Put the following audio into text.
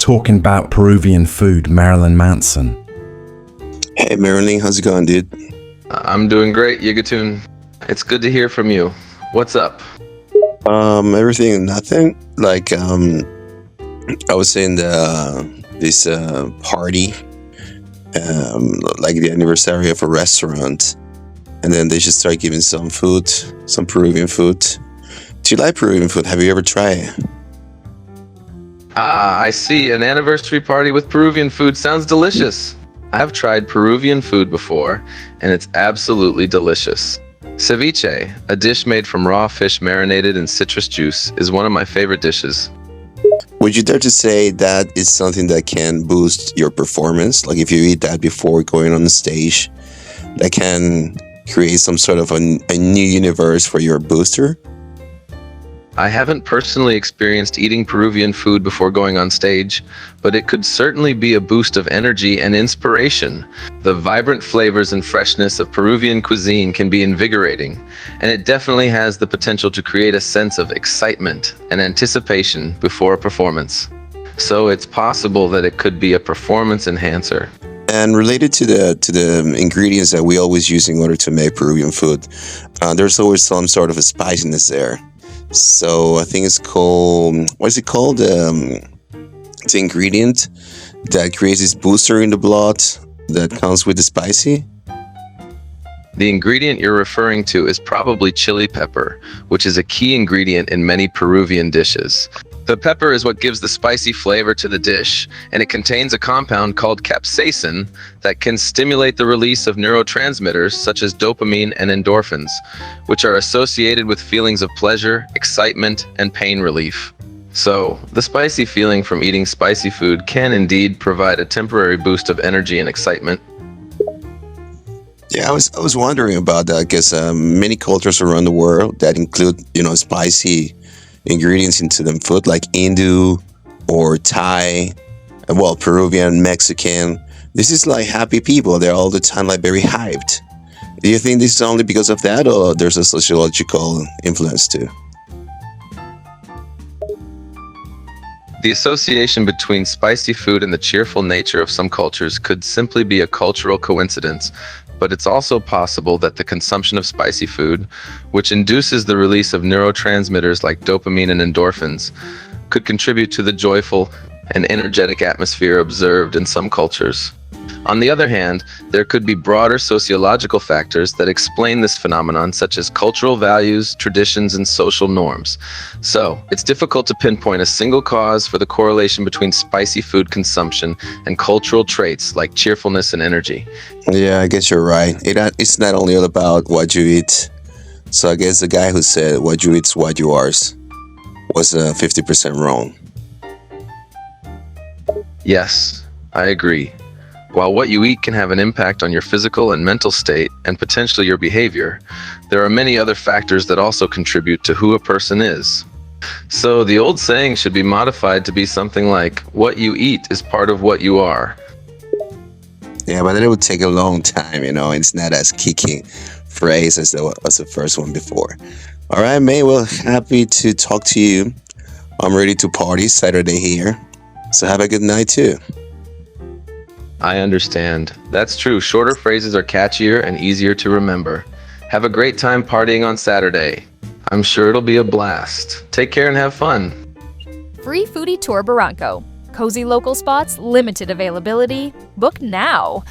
talking about Peruvian food, Marilyn Manson. Hey Marilyn, how's it going, dude? I'm doing great, Yigatun. It's good to hear from you. What's up? Everything and nothing. I was in this party, like the anniversary of a restaurant, and then they just started giving some food, some Peruvian food. Do you like Peruvian food? Have you ever tried it? I see. An anniversary party with Peruvian food sounds delicious. I've tried Peruvian food before, and it's absolutely delicious. Ceviche, a dish made from raw fish marinated in citrus juice, is one of my favorite dishes. Would you dare to say that is something that can boost your performance? Like if you eat that before going on the stage, that can create some sort of a new universe for your booster? I haven't personally experienced eating Peruvian food before going on stage, but it could certainly be a boost of energy and inspiration. The vibrant flavors and freshness of Peruvian cuisine can be invigorating, and it definitely has the potential to create a sense of excitement and anticipation before a performance. So it's possible that it could be a performance enhancer. And related to the ingredients that we always use in order to make Peruvian food, there's always some sort of a spiciness there. So I think it's called, what is it called? It's an ingredient that creates this booster in the blood that comes with the spicy. The ingredient you're referring to is probably chili pepper, which is a key ingredient in many Peruvian dishes. The pepper is what gives the spicy flavor to the dish, and it contains a compound called capsaicin that can stimulate the release of neurotransmitters such as dopamine and endorphins, which are associated with feelings of pleasure, excitement, and pain relief. So, the spicy feeling from eating spicy food can indeed provide a temporary boost of energy and excitement. Yeah, I was wondering about that because many cultures around the world that include, spicy ingredients into them food, like Hindu or Thai, well, Peruvian, Mexican. This is like happy people. They're all the time like very hyped. Do you think this is only because of that, or there's a sociological influence too? The association between spicy food and the cheerful nature of some cultures could simply be a cultural coincidence, but it's also possible that the consumption of spicy food, which induces the release of neurotransmitters like dopamine and endorphins, could contribute to the joyful and energetic atmosphere observed in some cultures. On the other hand, there could be broader sociological factors that explain this phenomenon, such as cultural values, traditions, and social norms. So, it's difficult to pinpoint a single cause for the correlation between spicy food consumption and cultural traits like cheerfulness and energy. Yeah, I guess you're right. It's not only all about what you eat. So I guess the guy who said what you eat's what you are was 50% wrong. Yes, I agree. While what you eat can have an impact on your physical and mental state and potentially your behavior, there are many other factors that also contribute to who a person is. So the old saying should be modified to be something like, what you eat is part of what you are. Yeah, but it would take a long time, It's not as kicking phrase as the first one before. All right, mate. Well, happy to talk to you. I'm ready to party Saturday here. So have a good night too. I understand. That's true. Shorter phrases are catchier and easier to remember. Have a great time partying on Saturday. I'm sure it'll be a blast. Take care and have fun. Free Foodie Tour Barranco. Cozy local spots, limited availability. Book now.